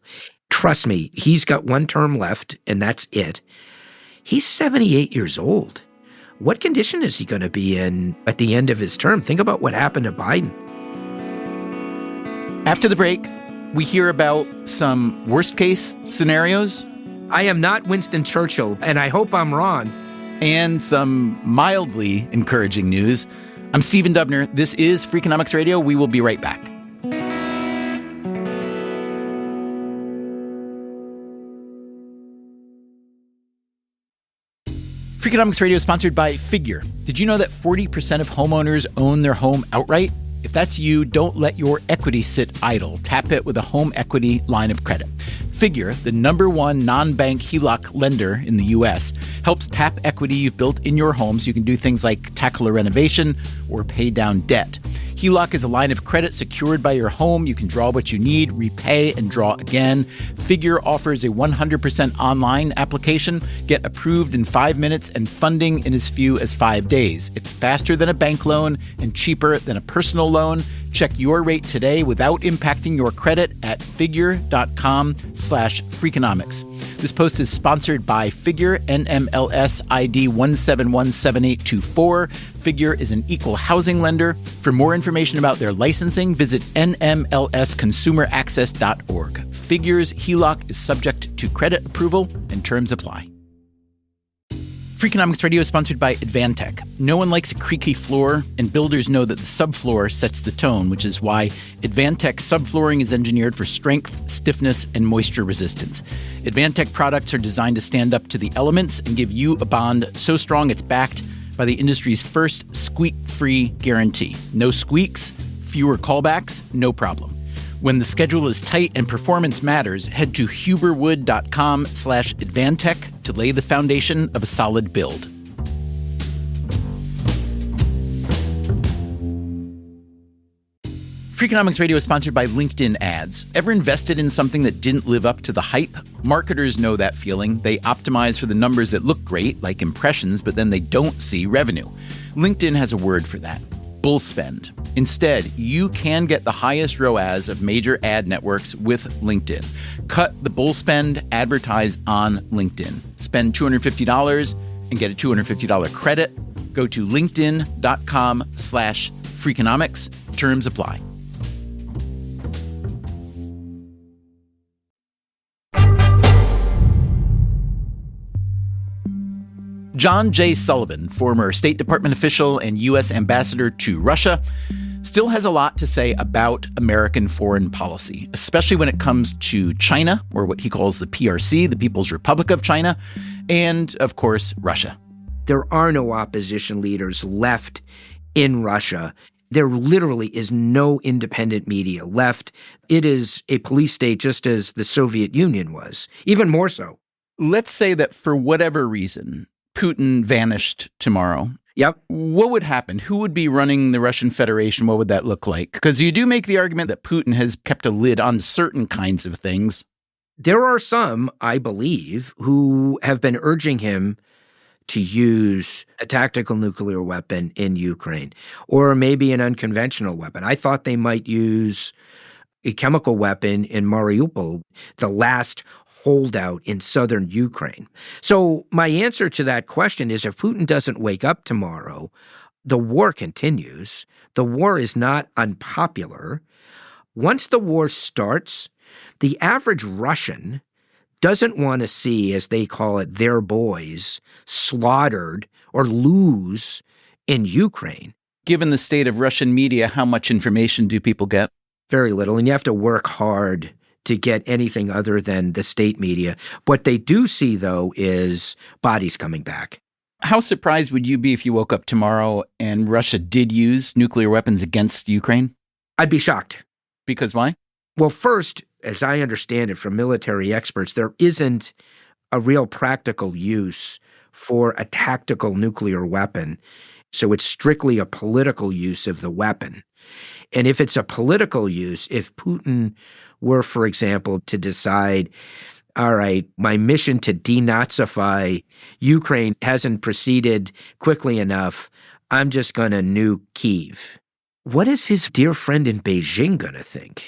Trust me, he's got 1 term left, and that's it. He's 78 years old. What condition is he going to be in at the end of his term? Think about what happened to Biden. After the break, we hear about some worst-case scenarios. I am not Winston Churchill, and I hope I'm wrong. And some mildly encouraging news. I'm Stephen Dubner. This is Freakonomics Radio. We will be right back. Freakonomics Radio is sponsored by Figure. Did you know that 40% of homeowners own their home outright? If that's you, don't let your equity sit idle. Tap it with a home equity line of credit. Figure, the #1 non-bank HELOC lender in the U.S., helps tap equity you've built in your home so you can do things like tackle a renovation or pay down debt. HELOC is a line of credit secured by your home. You can draw what you need, repay, and draw again. Figure offers a 100% online application. Get approved in 5 minutes and funding in as few as 5 days. It's faster than a bank loan and cheaper than a personal loan. Check your rate today without impacting your credit at figure.com/Freakonomics. This post is sponsored by Figure, NMLS ID 1717824. Figure is an equal housing lender. For more information about their licensing, visit nmlsconsumeraccess.org. Figure's HELOC is subject to credit approval and terms apply. Freakonomics Radio is sponsored by Advantech. No one likes a creaky floor, and builders know that the subfloor sets the tone, which is why Advantech subflooring is engineered for strength, stiffness, and moisture resistance. Advantech products are designed to stand up to the elements and give you a bond so strong it's backed by the industry's first squeak-free guarantee. No squeaks, fewer callbacks, no problem. When the schedule is tight and performance matters, head to huberwood.com/Advantech to lay the foundation of a solid build. Freakonomics Radio is sponsored by LinkedIn Ads. Ever invested in something that didn't live up to the hype? Marketers know that feeling. They optimize for the numbers that look great, like impressions, but then they don't see revenue. LinkedIn has a word for that: bull spend. Instead, you can get the highest ROAS of major ad networks with LinkedIn. Cut the bull spend, advertise on LinkedIn. Spend $250 and get a $250 credit. Go to linkedin.com/Freakonomics. Terms apply. John J. Sullivan, former State Department official and U.S. ambassador to Russia, still has a lot to say about American foreign policy, especially when it comes to China, or what he calls the PRC, the People's Republic of China, and, of course, Russia. There are no opposition leaders left in Russia. There literally is no independent media left. It is a police state just as the Soviet Union was, even more so. Let's say that for whatever reason, Putin vanished tomorrow. Yep. What would happen? Who would be running the Russian Federation? What would that look like? Because you do make the argument that Putin has kept a lid on certain kinds of things. There are some, I believe, who have been urging him to use a tactical nuclear weapon in Ukraine, or maybe an unconventional weapon. I thought they might use a chemical weapon in Mariupol, the last holdout in southern Ukraine. So my answer to that question is, if Putin doesn't wake up tomorrow, the war continues. The war is not unpopular. Once the war starts, the average Russian doesn't want to see, as they call it, their boys slaughtered or lose in Ukraine. Given the state of Russian media, how much information do people get? Very little, and you have to work hard to get anything other than the state media. What they do see, though, is bodies coming back. How surprised would you be if you woke up tomorrow and Russia did use nuclear weapons against Ukraine? I'd be shocked. Because why? Well, first, as I understand it from military experts, there isn't a real practical use for a tactical nuclear weapon. So it's strictly a political use of the weapon. And if it's a political use, if Putin were, for example, to decide, all right, my mission to denazify Ukraine hasn't proceeded quickly enough, I'm just going to nuke Kyiv. What is his dear friend in Beijing going to think?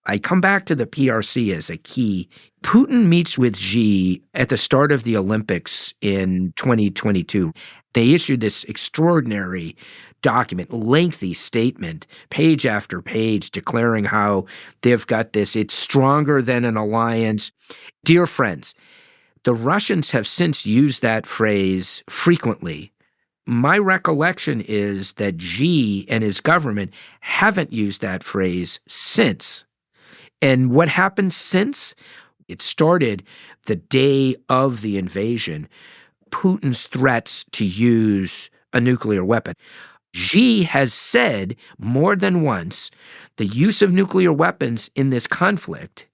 I come back to the PRC as a key. Putin meets with Xi at the start of the Olympics in 2022. They issued this extraordinary document, lengthy statement, page after page, declaring how they've got this, it's stronger than an alliance. Dear friends, the Russians have since used that phrase frequently. My recollection is that Xi and his government haven't used that phrase since. And what happened since? It started the day of the invasion, Putin's threats to use a nuclear weapon. Xi has said more than once the use of nuclear weapons in this conflict,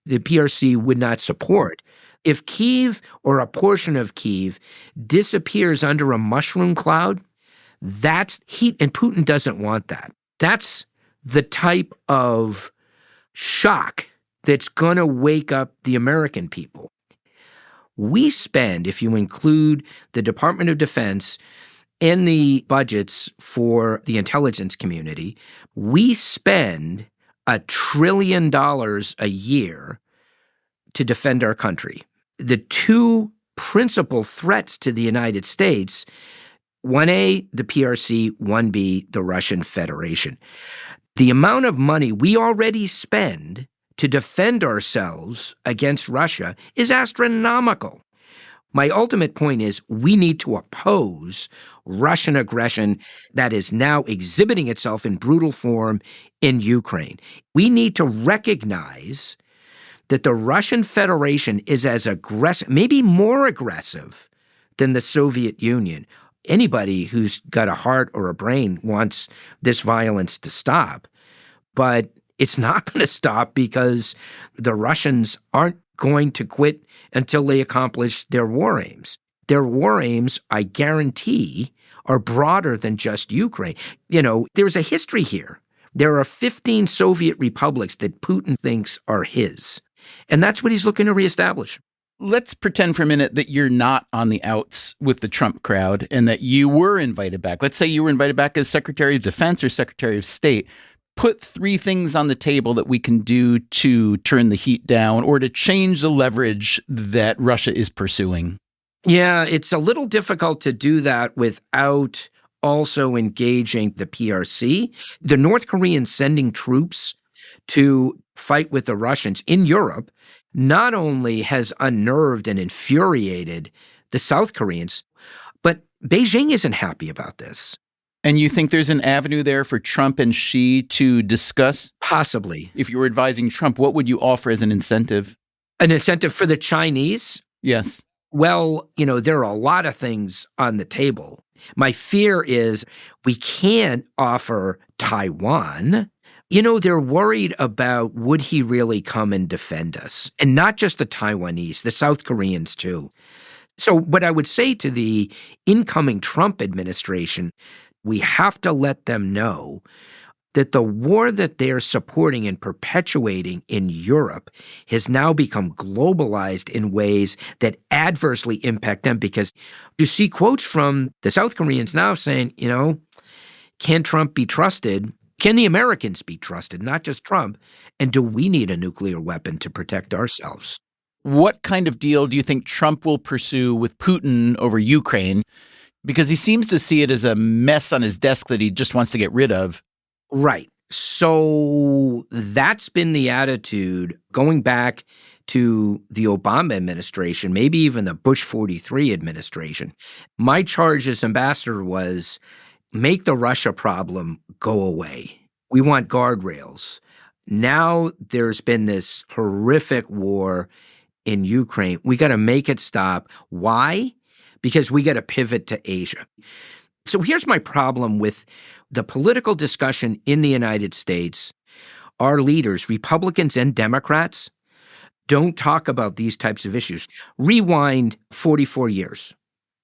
the PRC would not support. If Kyiv or a portion of Kyiv disappears under a mushroom cloud, that's heat, and Putin doesn't want that. That's the type of shock that's going to wake up the American people. We spend, if you include the Department of Defense and the budgets for the intelligence community, we spend $1 trillion a year to defend our country. The two principal threats to the United States, 1A, the PRC, 1B, the Russian Federation. The amount of money we already spend to defend ourselves against Russia is astronomical. My ultimate point is we need to oppose Russian aggression that is now exhibiting itself in brutal form in Ukraine. We need to recognize that the Russian Federation is as aggressive, maybe more aggressive than the Soviet Union. Anybody who's got a heart or a brain wants this violence to stop, but it's not going to stop because the Russians aren't going to quit until they accomplish their war aims. Their war aims, I guarantee, are broader than just Ukraine. You know, there's a history here. There are 15 Soviet republics that Putin thinks are his, and that's what he's looking to reestablish. Let's pretend for a minute that you're not on the outs with the Trump crowd and that you were invited back. Let's say you were invited back as Secretary of Defense or Secretary of State. Put 3 things on the table that we can do to turn the heat down or to change the leverage that Russia is pursuing. Yeah, it's a little difficult to do that without also engaging the PRC. The North Koreans sending troops to fight with the Russians in Europe not only has unnerved and infuriated the South Koreans, but Beijing isn't happy about this. And you think there's an avenue there for Trump and Xi to discuss? Possibly. If you were advising Trump, what would you offer as an incentive? An incentive for the Chinese? Yes. Well, you know, there are a lot of things on the table. My fear is we can't offer Taiwan. You know, they're worried about would he really come and defend us? And not just the Taiwanese, the South Koreans too. So what I would say to the incoming Trump administration, we have to let them know that the war that they're supporting and perpetuating in Europe has now become globalized in ways that adversely impact them, because you see quotes from the South Koreans now saying, you know, can Trump be trusted? Can the Americans be trusted, not just Trump? And do we need a nuclear weapon to protect ourselves? What kind of deal do you think Trump will pursue with Putin over Ukraine? Because he seems to see it as a mess on his desk that he just wants to get rid of. Right. So that's been the attitude going back to the Obama administration, maybe even the Bush 43 administration. My charge as ambassador was make the Russia problem go away. We want guardrails. Now there's been this horrific war in Ukraine. We got to make it stop. Why? Because we got to pivot to Asia. So here's my problem with the political discussion in the United States. Our leaders, Republicans and Democrats, don't talk about these types of issues. Rewind 44 years.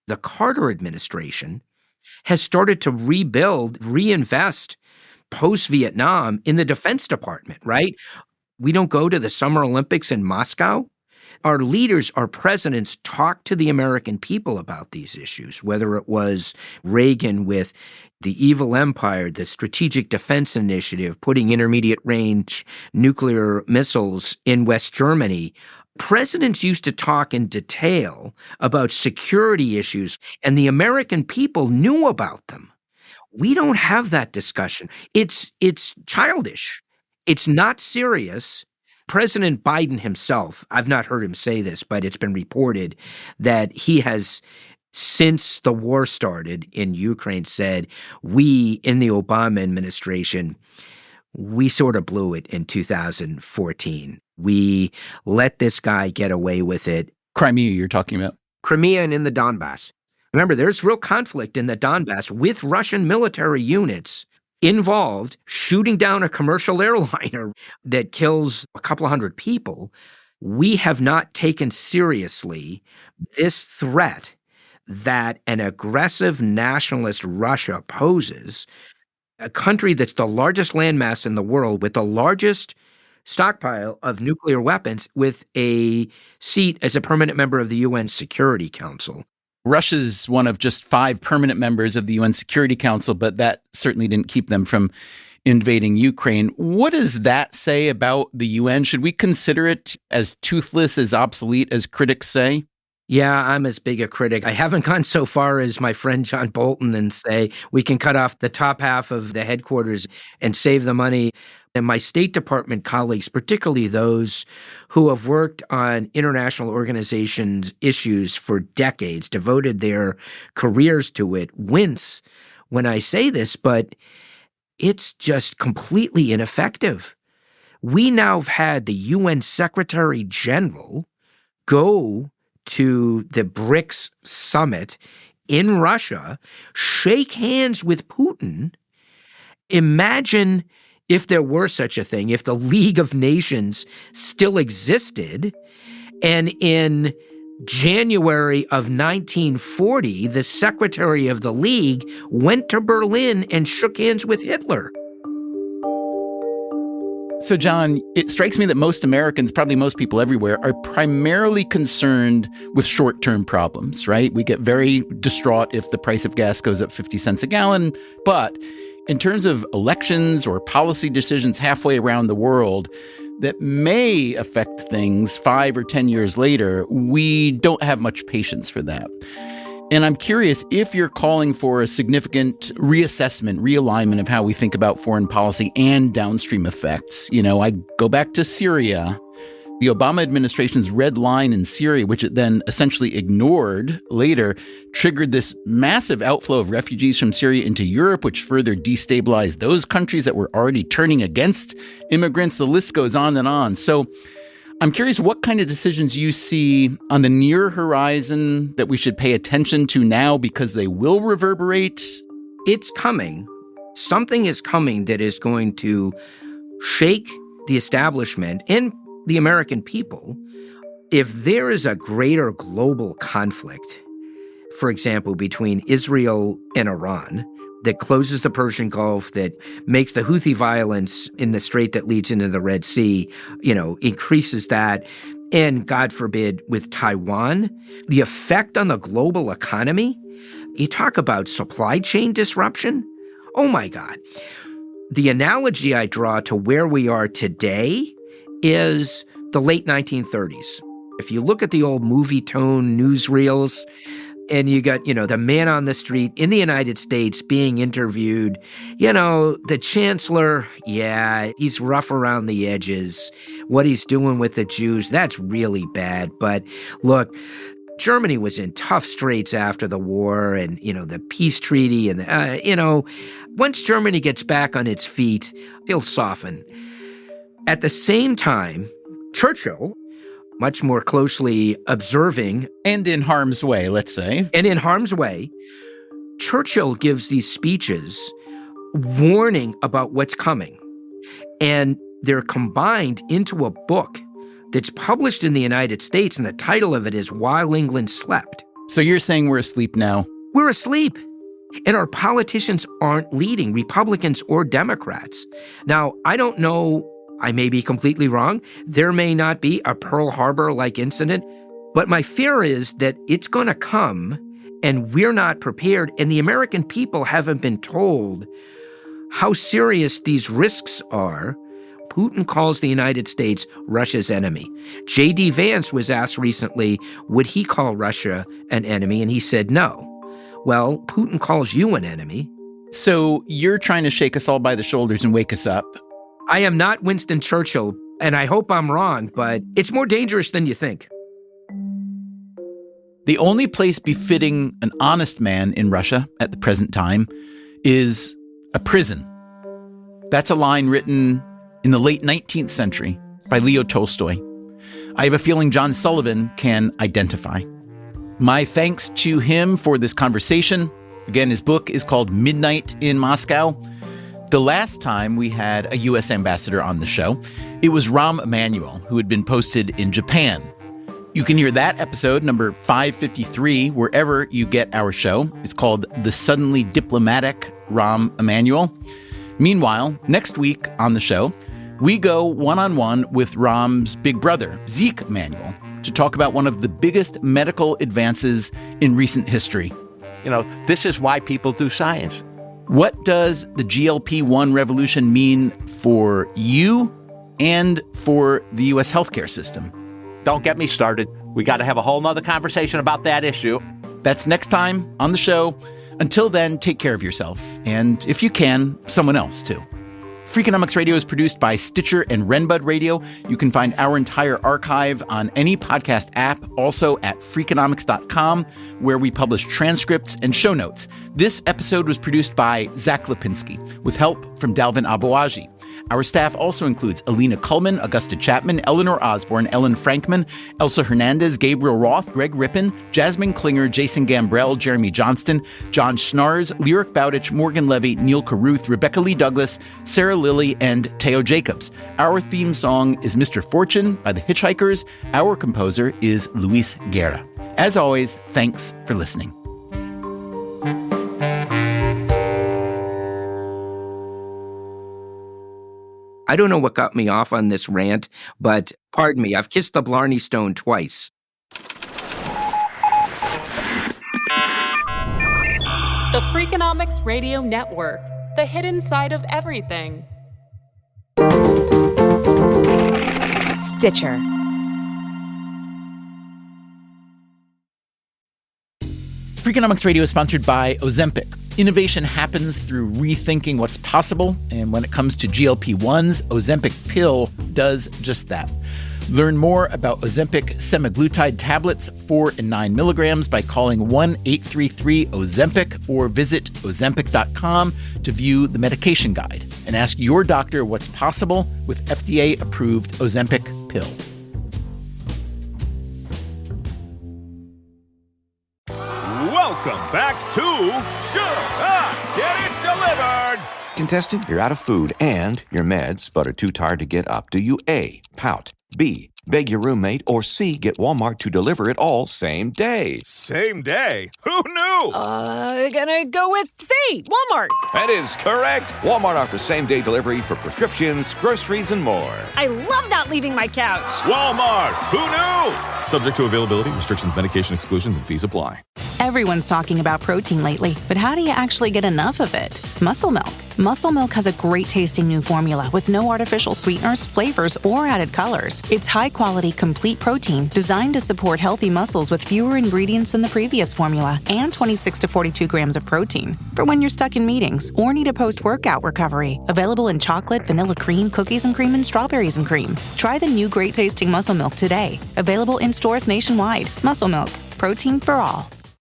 The Carter administration has started to rebuild, reinvest post-Vietnam in the Defense Department, right? We don't go to the Summer Olympics in Moscow. Our leaders, our presidents talk to the American people about these issues, whether it was Reagan with the evil empire, the Strategic Defense Initiative, putting intermediate range nuclear missiles in West Germany. Presidents used to talk in detail about security issues, and the American people knew about them. We don't have that discussion. It's childish. It's not serious. President Biden himself, I've not heard him say this, but it's been reported that he has, since the war started in Ukraine, said, we in the Obama administration, we sort of blew it in 2014. We let this guy get away with it. Crimea you're talking about. Crimea and in the Donbass. Remember, there's real conflict in the Donbass with Russian military units involved shooting down a commercial airliner that kills a couple of hundred people. We have not taken seriously this threat that an aggressive nationalist Russia poses, a country that's the largest landmass in the world with the largest stockpile of nuclear weapons with a seat as a permanent member of the UN Security Council. Russia's one of just 5 permanent members of the UN Security Council, but that certainly didn't keep them from invading Ukraine. What does that say about the UN? Should we consider it as toothless, as obsolete as critics say? Yeah, I'm as big a critic. I haven't gone so far as my friend John Bolton and say we can cut off the top half of the headquarters and save the money. And my State Department colleagues, particularly those who have worked on international organizations issues for decades, devoted their careers to it, wince when I say this, but it's just completely ineffective. We now have had the UN Secretary General go to the BRICS summit in Russia, shake hands with Putin. Imagine if there were such a thing, if the League of Nations still existed, and in January of 1940, the secretary of the League went to Berlin and shook hands with Hitler. So, John, it strikes me that most Americans, probably most people everywhere, are primarily concerned with short-term problems, right? We get very distraught if the price of gas goes up 50 cents a gallon, but in terms of elections or policy decisions halfway around the world that may affect things 5 or 10 years later, we don't have much patience for that. And I'm curious if you're calling for a significant reassessment, realignment of how we think about foreign policy and downstream effects. You know, I go back to Syria. The Obama administration's red line in Syria, which it then essentially ignored later, triggered this massive outflow of refugees from Syria into Europe, which further destabilized those countries that were already turning against immigrants. The list goes on and on. So I'm curious what kind of decisions you see on the near horizon that we should pay attention to now because they will reverberate. It's coming. Something is coming that is going to shake the establishment and the American people. If there is a greater global conflict, for example, between Israel and Iran, that closes the Persian Gulf, that makes the Houthi violence in the strait that leads into the Red Sea, increases that, and God forbid with Taiwan, the effect on the global economy, you talk about supply chain disruption. Oh my God. The analogy I draw to where we are today is the late 1930s. If you look at the old movie tone newsreels, and you got, the man on the street in the United States being interviewed, the chancellor, yeah, he's rough around the edges. What he's doing with the Jews, that's really bad. But look, Germany was in tough straits after the war and, the peace treaty. And, once Germany gets back on its feet, he'll soften. At the same time, Churchill, much more closely observing. And in harm's way, let's say. And in harm's way, Churchill gives these speeches warning about what's coming. And they're combined into a book that's published in the United States, and the title of it is While England Slept. So you're saying we're asleep now? We're asleep. And our politicians aren't leading, Republicans or Democrats. Now, I don't know, I may be completely wrong. There may not be a Pearl Harbor-like incident, but my fear is that it's going to come and we're not prepared, and the American people haven't been told how serious these risks are. Putin calls the United States Russia's enemy. J.D. Vance was asked recently, would he call Russia an enemy? And he said no. Well, Putin calls you an enemy. So you're trying to shake us all by the shoulders and wake us up. I am not Winston Churchill, and I hope I'm wrong, but it's more dangerous than you think. The only place befitting an honest man in Russia at the present time is a prison. That's a line written in the late 19th century by Leo Tolstoy. I have a feeling John Sullivan can identify. My thanks to him for this conversation. Again, his book is called Midnight in Moscow. The last time we had a U.S. ambassador on the show, it was Rahm Emanuel, who had been posted in Japan. You can hear that episode, number 553, wherever you get our show. It's called The Suddenly Diplomatic Rahm Emanuel. Meanwhile, next week on the show, we go one-on-one with Rahm's big brother, Zeke Emanuel, to talk about one of the biggest medical advances in recent history. You know, this is why people do science. What does the GLP-1 revolution mean for you and for the U.S. healthcare system? Don't get me started. We got to have a whole nother conversation about that issue. That's next time on the show. Until then, take care of yourself. And if you can, someone else too. Freakonomics Radio is produced by Stitcher and Renbud Radio. You can find our entire archive on any podcast app, also at Freakonomics.com, where we publish transcripts and show notes. This episode was produced by Zach Lipinski, with help from Dalvin Aboagi. Our staff also includes Alina Kuhlman, Augusta Chapman, Eleanor Osborne, Ellen Frankman, Elsa Hernandez, Gabriel Roth, Greg Rippin, Jasmine Klinger, Jason Gambrell, Jeremy Johnston, John Schnarrs, Lyric Bowditch, Morgan Levy, Neil Carruth, Rebecca Lee Douglas, Sarah Lilly, and Teo Jacobs. Our theme song is Mr. Fortune by the Hitchhikers. Our composer is Luis Guerra. As always, thanks for listening. I don't know what got me off on this rant, but pardon me, I've kissed the Blarney Stone twice. The Freakonomics Radio Network, the hidden side of everything. Stitcher. Freakonomics Radio is sponsored by Ozempic. Innovation happens through rethinking what's possible, and when it comes to GLP-1s, Ozempic pill does just that. Learn more about Ozempic semaglutide tablets, 4 and 9 milligrams, by calling 1-833-OZEMPIC or visit Ozempic.com to view the medication guide and ask your doctor what's possible with FDA-approved Ozempic pill. Welcome back to Should I Get It Delivered? Contestant, you're out of food and your meds, but are too tired to get up. Do you A, pout, B, beg your roommate, or C, get Walmart to deliver it all same day? Same day? Who knew? Gonna go with C, Walmart. That is correct. Walmart offers same-day delivery for prescriptions, groceries, and more. I love not leaving my couch. Walmart. Who knew? Subject to availability, restrictions, medication exclusions, and fees apply. Everyone's talking about protein lately, but how do you actually get enough of it? Muscle Milk. Muscle Milk has a great-tasting new formula with no artificial sweeteners, flavors, or added colors. It's high-quality, complete protein designed to support healthy muscles with fewer ingredients than the previous formula and 26 to 42 grams of protein. For when you're stuck in meetings or need a post-workout recovery. Available in chocolate, vanilla cream, cookies and cream, and strawberries and cream. Try the new great-tasting Muscle Milk today. Available in stores nationwide. Muscle Milk. Protein for all.